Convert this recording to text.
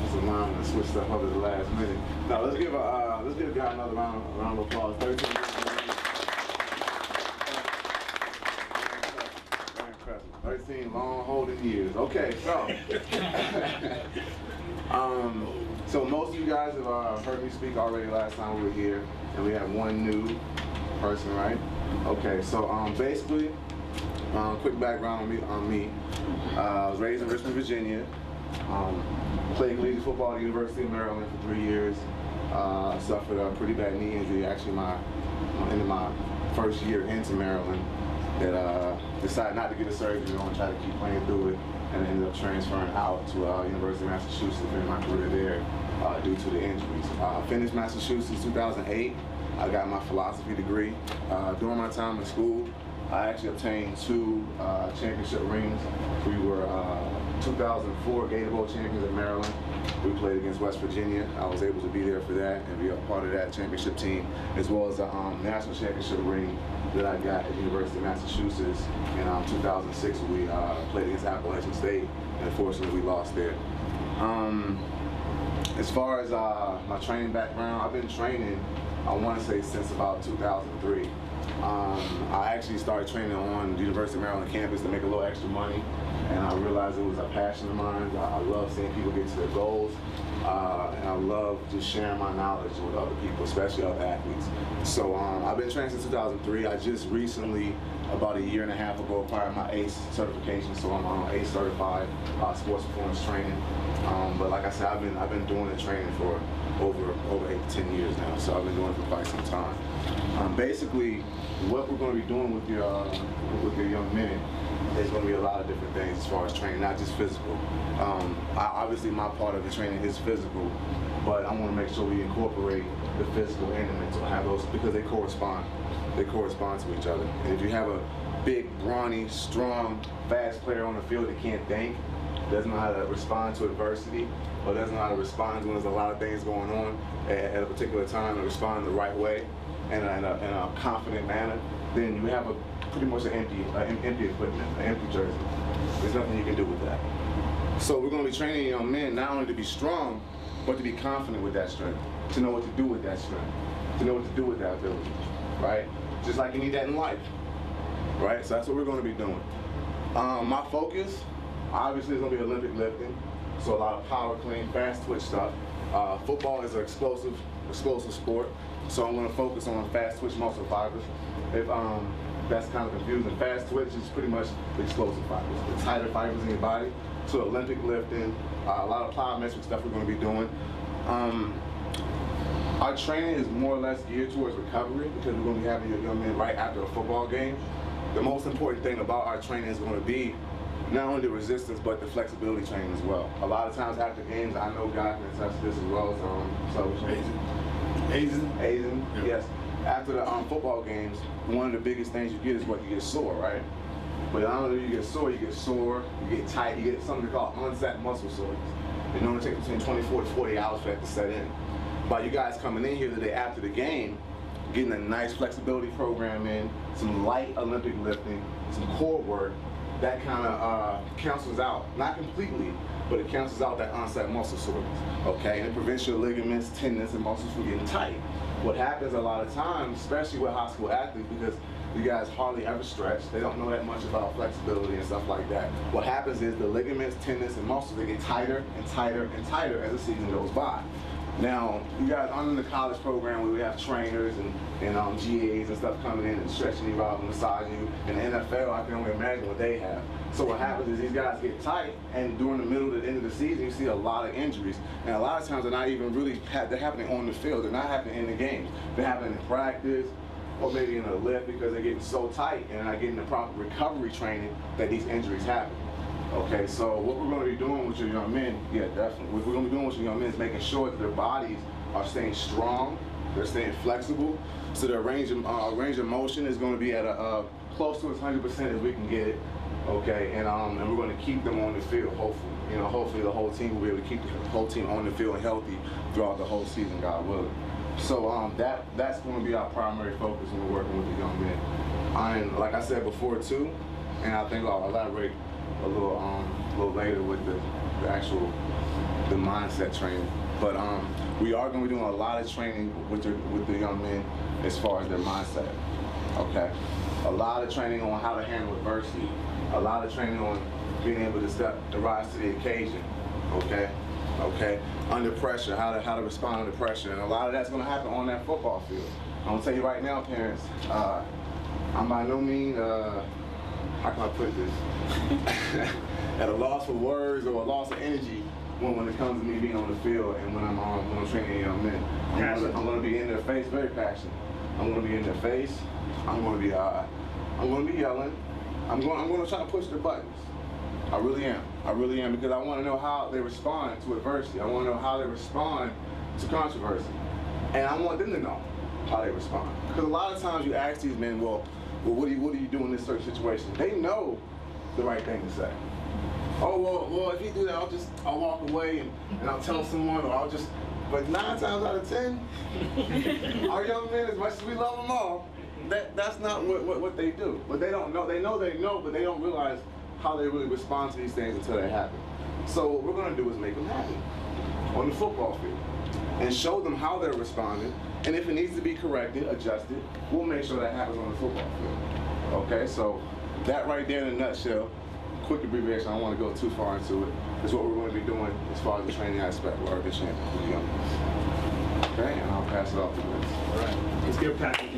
offensive line and switch stuff up at the last minute. Now let's give a guy another round of applause. 13 years. Very impressive. 13 long holding years. Okay, so so most of you guys have heard me speak already last time we were here, and we have one new person, right? Okay, so basically, quick background on me. I was raised in Richmond, Virginia. Played collegiate football at the University of Maryland for 3 years. Suffered a pretty bad knee injury, actually into my first year into Maryland. That decided not to get a surgery and try to keep playing through it, and ended up transferring out to University of Massachusetts during my career there due to the injuries. Finished Massachusetts 2008. I got my philosophy degree. During my time in school, I actually obtained 2 championship rings. We were 2004 Gator Bowl champions in Maryland. We played against West Virginia. I was able to be there for that and be a part of that championship team, as well as a national championship ring that I got at the University of Massachusetts in 2006. We played against Appalachian State, and unfortunately we lost there. As far as my training background, I've been training, I want to say, since about 2003. I actually started training on the University of Maryland campus to make a little extra money, and I realized it was a passion of mine. I love seeing people get to their goals, and I love just sharing my knowledge with other people, especially other athletes. So I've been training since 2003. I just recently, about a year and a half ago, acquired my ACE certification, so I'm ACE certified sports performance training. But like I said, I've been doing the training for over 8 to 10 years now, so I've been doing it for quite some time. Basically, what we're going to be doing with your young men is going to be a lot of different things as far as training, not just physical. Obviously, my part of the training is physical, but I want to make sure we incorporate the physical and the mental, have those, because they correspond. They correspond to each other. And if you have a big, brawny, strong, fast player on the field that can't think, doesn't know how to respond to adversity, or doesn't know how to respond when there's a lot of things going on at a particular time, and respond the right way and in a confident manner, then you have pretty much an empty equipment, an empty jersey. There's nothing you can do with that. So we're going to be training young men not only to be strong, but to be confident with that strength, to know what to do with that strength, to know what to do with that ability, right? Just like you need that in life, right? So that's what we're going to be doing. My focus, obviously, is going to be Olympic lifting, so a lot of power clean, fast twitch stuff. Football is an explosive sport, so I'm going to focus on fast twitch muscle fibers. If that's kind of confusing, fast twitch is pretty much the explosive fibers, the tighter fibers in your body. So Olympic lifting, a lot of plyometric stuff we're going to be doing. Our training is more or less geared towards recovery, because we're going to be having your young men right after a football game. The most important thing about our training is going to be not only the resistance, but the flexibility training as well. A lot of times after games, I know God can attest to this as well. Asian, yes. After the football games, one of the biggest things you get is what you get sore, right? But not only do you get sore, you get tight, you get something called onset muscle soreness. It normally takes between 24 to 40 hours for that to set in. By you guys coming in here the day after the game, getting a nice flexibility program in, some light Olympic lifting, some core work, that kind of cancels out, not completely, but it cancels out that onset muscle soreness, okay? And it prevents your ligaments, tendons, and muscles from getting tight. What happens a lot of times, especially with high school athletes, because you guys hardly ever stretch, they don't know that much about flexibility and stuff like that. What happens is the ligaments, tendons, and muscles, they get tighter and tighter and tighter as the season goes by. Now, you guys are in the college program where we have trainers and GAs and stuff coming in and stretching you out and massaging you. In the NFL, I can only imagine what they have. So what happens is these guys get tight, and during the middle to the end of the season, you see a lot of injuries. And a lot of times they're not even really, they're happening on the field. They're not happening in the games. They're happening in practice, or maybe in a lift, because they're getting so tight and they're not getting the proper recovery training that these injuries happen. Okay, so what we're going to be doing with your young men, yeah, definitely. What we're going to be doing with your young men is making sure that their bodies are staying strong, they're staying flexible, so their range of motion is going to be at a close to as 100% as we can get it. Okay, and we're going to keep them on the field. Hopefully, hopefully the whole team will be able to keep the whole team on the field and healthy throughout the whole season, God willing. So that's going to be our primary focus when we're working with the young men. And like I said before too, and I think I'll elaborate a little later with the actual the mindset training. But we are going to be doing a lot of training with the young men as far as their mindset. Okay, a lot of training on how to handle adversity. A lot of training on being able to rise to the occasion. Okay, under pressure, how to respond under pressure, and a lot of that's going to happen on that football field. I'm gonna tell you right now, parents. I'm by no means, how can I put this, at a loss for words or a loss of energy when it comes to me being on the field and when I'm training young men. I'm gonna be in their face, very passionate. I'm gonna be in their face. I'm gonna be yelling. I'm gonna try to push their buttons. I really am, because I want to know how they respond to adversity. I want to know how they respond to controversy, and I want them to know how they respond. Because a lot of times you ask these men, well, what do you do in this certain situation? They know the right thing to say. Oh, well, if you do that, I'll walk away and I'll tell someone, or I'll just. But 9 times out of 10, our young men, as much as we love them all, that's not what they do. But they don't know. They know, but they don't realize how they really respond to these things until they happen. So what we're going to do is make them happy on the football field and show them how they're responding. And if it needs to be corrected, adjusted, we'll make sure that happens on the football field. Okay, so that right there in a nutshell, quick abbreviation, I don't want to go too far into it, is what we're going to be doing as far as the training aspect of Urban Champions for the young ones. Okay, and I'll pass it off to Vince. All right, let's give Patrick